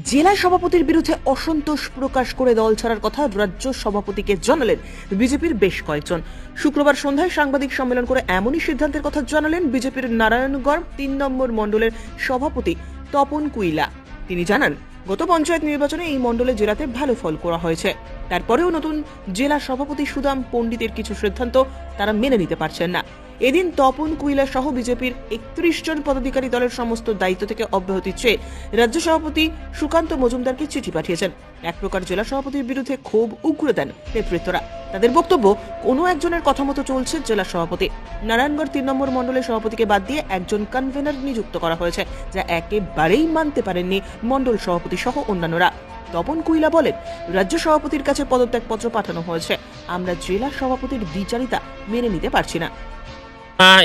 জেলা সভাপতির বিরুদ্ধে অসন্তোষ প্রকাশ করে দল ছাড়ার কথা রাজ্য সভাপতিকে জানালেন বিজেপির বেশ কয়েকজন। শুক্রবার সন্ধ্যায় সাংবাদিক সম্মেলন করে এমনই সিদ্ধান্তের কথা জানালেন বিজেপির নারায়ণগড় ৩ নম্বর মণ্ডলের সভাপতি তপন কুইলা। তিনি জানান, গত পঞ্চায়েত নির্বাচনে এই মণ্ডলে জেলাতে ভালো ফল করা হয়েছে, তারপরেও নতুন জেলা সভাপতি সুদাম পণ্ডিতের কিছু সিদ্ধান্ত তারা মেনে নিতে পারছেন না। এদিন তপন কুইলা সহ বিজেপির ৩১ জন পদাধিকারী দলের সমস্ত দায়িত্ব থেকে অব্যাহতি চেয়ে রাজ্য সভাপতি সুকান্ত মজুমদারকে চিঠি পাঠিয়েছেন। এক প্রকার জেলা সভাপতির বিরুদ্ধে ক্ষোভ উগরে দেন নেতৃত্বরা। তাদের বক্তব্য, কোনো একজনের কথা মতো চলছে জেলা সভাপতি। নারায়ণগড় ৩ নম্বর মণ্ডলের সভাপতিকে বাদ দিয়ে একজন কনভেনার নিযুক্ত করা হয়েছে, যা একেবারেই মানতে পারেননি মণ্ডল সভাপতি সহ অন্যান্যরা। তপন কুইলা বলেন, রাজ্য সভাপতির কাছে পদত্যাগপত্র পাঠানো হয়েছে, আমরা জেলা সভাপতির দ্বিচারিতা মেনে নিতে পারছি না।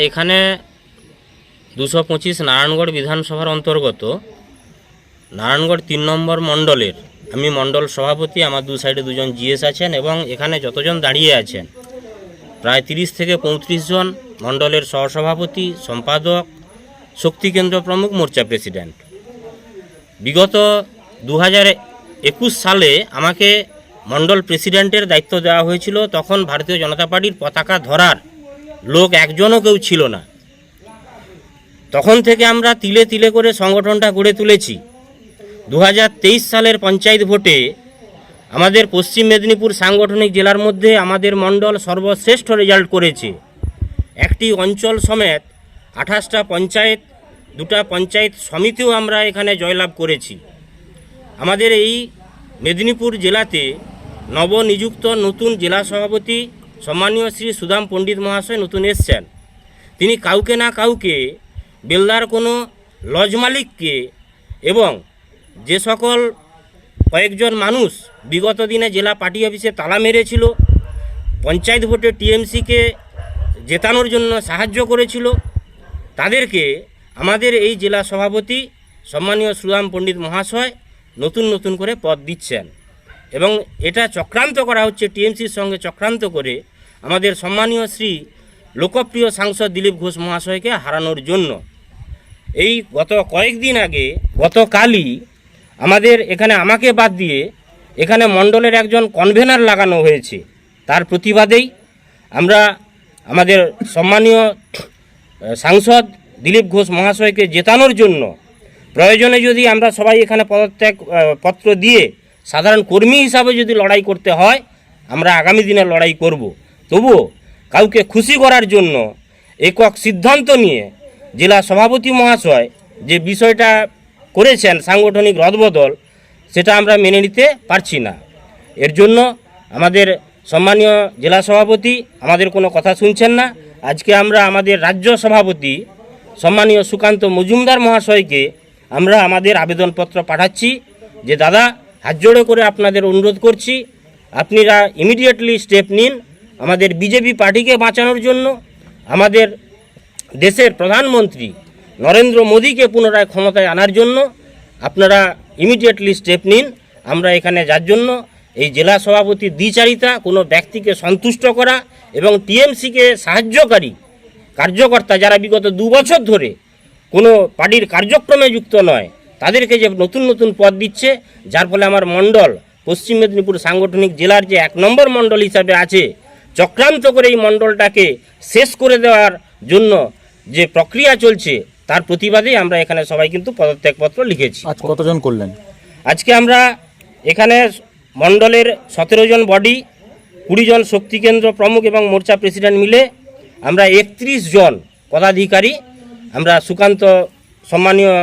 এখানে 225 নারায়ণগড় বিধানসভার অন্তর্গত নারায়ণগড় ৩ নম্বর মণ্ডলের আমি মণ্ডল সভাপতি, আমার দু সাইডে দুজন জিএস আছেন এবং এখানে যতজন দাঁড়িয়ে আছেন প্রায় 30 থেকে 35 জন মণ্ডলের সহসভাপতি, সম্পাদক, শক্তিকেন্দ্র প্রমুখ, মোর্চা প্রেসিডেন্ট। বিগত 2021 সালে আমাকে মণ্ডল প্রেসিডেন্টের দায়িত্ব দেওয়া হয়েছিল। তখন ভারতীয় জনতা পার্টির পতাকা ধরার লোক একজনও কেউ ছিল না। তখন থেকে আমরা তিলে তিলে করে সংগঠনটা গড়ে তুলেছি। 2023 সালের পঞ্চায়েত ভোটে আমাদের পশ্চিম মেদিনীপুর সাংগঠনিক জেলার মধ্যে আমাদের মণ্ডল সর্বশ্রেষ্ঠ রেজাল্ট করেছে। একটি অঞ্চল সমেত 28টা পঞ্চায়েত, 2টা পঞ্চায়েত সমিতিও আমরা এখানে জয়লাভ করেছি। আমাদের এই মেদিনীপুর জেলাতে নবনিযুক্ত নতুন জেলা সভাপতি সম্মানীয় শ্রী সুদাম পণ্ডিত মহাশয় নতুন এসছেন। তিনি কাউকে না কাউকে, বেলদার কোনো লজ মালিককে এবং যে সকল কয়েকজন মানুষ বিগত দিনে জেলা পার্টি অফিসে তালা মেরেছিল, পঞ্চায়েত ভোটে টিএমসিকে জেতানোর জন্য সাহায্য করেছিল, তাদেরকে আমাদের এই জেলা সভাপতি সম্মানীয় সুদাম পণ্ডিত মহাশয় নতুন নতুন করে পদ দিচ্ছেন এবং এটা চক্রান্ত করা হচ্ছে টিএমসির সঙ্গে চক্রান্ত করে আমাদের সম্মানীয় শ্রী লোকপ্রিয় সাংসদ দিলীপ ঘোষ মহাশয়কে হারানোর জন্য। এই গত কয়েকদিন আগে, গতকালই আমাদের এখানে আমাকে বাদ দিয়ে এখানে মণ্ডলের একজন কনভেনার লাগানো হয়েছে। তার প্রতিবাদেই আমরা আমাদের সম্মানীয় সাংসদ দিলীপ ঘোষ মহাশয়কে জেতানোর জন্য প্রয়োজনে যদি আমরা সবাই এখানে পদত্যাগ পত্র দিয়ে সাধারণ কর্মী হিসাবে যদি লড়াই করতে হয়, আমরা আগামী দিনে লড়াই করব। তবুও কাউকে খুশি করার জন্য একক সিদ্ধান্ত নিয়ে জেলা সভাপতি মহাশয় যে বিষয়টা করেছেন সাংগঠনিক রদবদল, সেটা আমরা মেনে নিতে পারছি না। এর জন্য আমাদের সম্মানীয় জেলা সভাপতি আমাদের কোনো কথা শুনছেন না। আজকে আমরা আমাদের রাজ্য সভাপতি সম্মানীয় সুকান্ত মজুমদার মহাশয়কে আমরা আমাদের আবেদনপত্র পাঠাচ্ছি যে দাদা, হাত জোড়ে করে আপনাদের অনুরোধ করছি, আপনারা ইমিডিয়েটলি স্টেপ নিন আমাদের বিজেপি পার্টিকে বাঁচানোর জন্য, আমাদের দেশের প্রধানমন্ত্রী নরেন্দ্র মোদীকে পুনরায় ক্ষমতায় আনার জন্য আপনারা ইমিডিয়েটলি স্টেপ নিন। আমরা এখানে যার জন্য এই জেলা সভাপতির দ্বিচারিতা, কোনো ব্যক্তিকে সন্তুষ্ট করা এবং টিএমসিকে সাহায্যকারী কার্যকর্তা যারা বিগত 2 বছর ধরে কোনো পার্টির কার্যক্রমে যুক্ত নয়, তাদেরকে যে নতুন নতুন পদ দিচ্ছে, যার ফলে আমার মণ্ডল পশ্চিম মেদিনীপুর সাংগঠনিক জেলার যে 1 নম্বর মণ্ডল হিসাবে আছে, চক্রান্ত করে এই মণ্ডলটাকে শেষ করে দেওয়ার জন্য যে প্রক্রিয়া চলছে, তার প্রতিবাদে আমরা এখানে সবাই কিন্তু পদত্যাগপত্র লিখেছি। আজ কতজন করলেন? আজকে আমরা এখানে মণ্ডলের 17 জন বডি, 20 জন শক্তিকেন্দ্র প্রমুখ এবং মোর্চা প্রেসিডেন্ট মিলে আমরা 31 জন পদাধিকারী আমরা সুকান্ত সম্মানীয়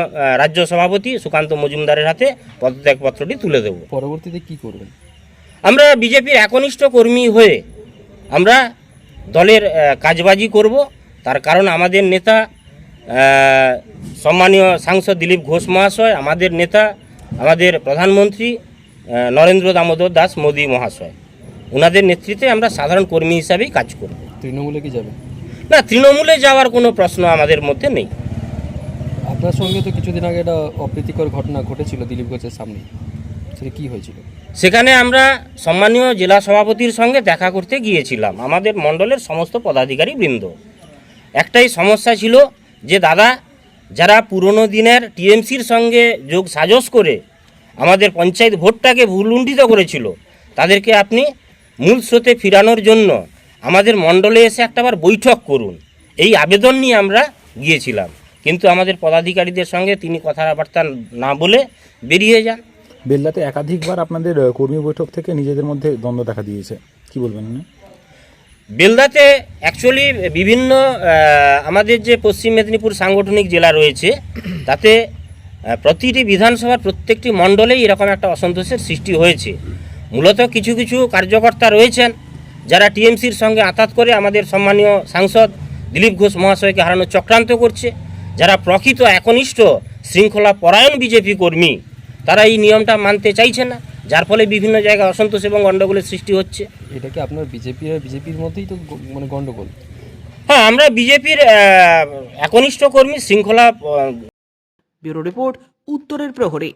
রাজ্য সভাপতি সুকান্ত মজুমদারের হাতে পদত্যাগপত্রটি তুলে দেব। পরবর্তীতে কি করবেন? আমরা বিজেপির একনিষ্ঠ কর্মী হয়ে আমরা দলের কাজবাজি করব। তার কারণ আমাদের নেতা সম্মানীয় সাংসদ দিলীপ ঘোষ মহাশয়, আমাদের নেতা আমাদের প্রধানমন্ত্রী নরেন্দ্র দামোদর দাস মোদী মহাশয়, ওনাদের নেতৃত্বে আমরা সাধারণ কর্মী হিসাবেই কাজ করব। তৃণমূলে কি যাবে? না, তৃণমূলে যাওয়ার কোনো প্রশ্ন আমাদের মধ্যে নেই। আপনার সঙ্গে তো কিছুদিন আগে একটা অপ্রীতিকর ঘটনা ঘটেছিল দিলীপ ঘোষের সামনে, সেটা কী হয়েছিল? সেখানে আমরা সম্মানীয় জেলা সভাপতির সঙ্গে দেখা করতে গিয়েছিলাম, আমাদের মণ্ডলের সমস্ত পদাধিকারী বৃন্দ। একটাই সমস্যা ছিল যে দাদা, যারা পুরনো দিনের টিএমসির সঙ্গে যোগ সাজস করে আমাদের পঞ্চায়েত ভোটটাকে ভুলুণ্ঠিত করেছিল, তাদেরকে আপনি মূল স্রোতে ফিরানোর জন্য আমাদের মণ্ডলে এসে একটাবার বৈঠক করুন, এই আবেদন নিয়ে আমরা গিয়েছিলাম। কিন্তু আমাদের পদাধিকারীদের সঙ্গে তিনি কথাবার্তা না বলে বেরিয়ে যান। বেলদাতে একাধিকবার আপনাদের কর্মী বৈঠক থেকে নিজেদের মধ্যে দ্বন্দ্ব দেখা দিয়েছে, কি বলবেন আপনি? বেলদাতে অ্যাকচুয়ালি বিভিন্ন আমাদের যে পশ্চিম মেদিনীপুর সাংগঠনিক জেলা রয়েছে, তাতে প্রতিটি বিধানসভার প্রত্যেকটি মণ্ডলেই এরকম একটা অসন্তোষের সৃষ্টি হয়েছে। মূলত কিছু কিছু কার্যকর্তা রয়েছেন যারা টিএমসির সঙ্গে আঁতাত করে আমাদের সম্মানীয় সাংসদ দিলীপ ঘোষ মহাশয়কে হারানোর চক্রান্ত করছে। যারা প্রকৃত একনিষ্ঠ শৃঙ্খলা পরায়ণ বিজেপি কর্মী, তারা এই নিয়মটা মানতে চাইছে না, যার ফলে বিভিন্ন জায়গায় অসন্তোষ এবং গণ্ডগোলের সৃষ্টি হচ্ছে। এটা কি আপনার বিজেপির মধ্যেই তো মানে গন্ডগোল? হ্যাঁ, আমরা বিজেপির একনিষ্ঠ কর্মী, শৃঙ্খলা। ব্যুরো রিপোর্ট, উত্তরের প্রহরী।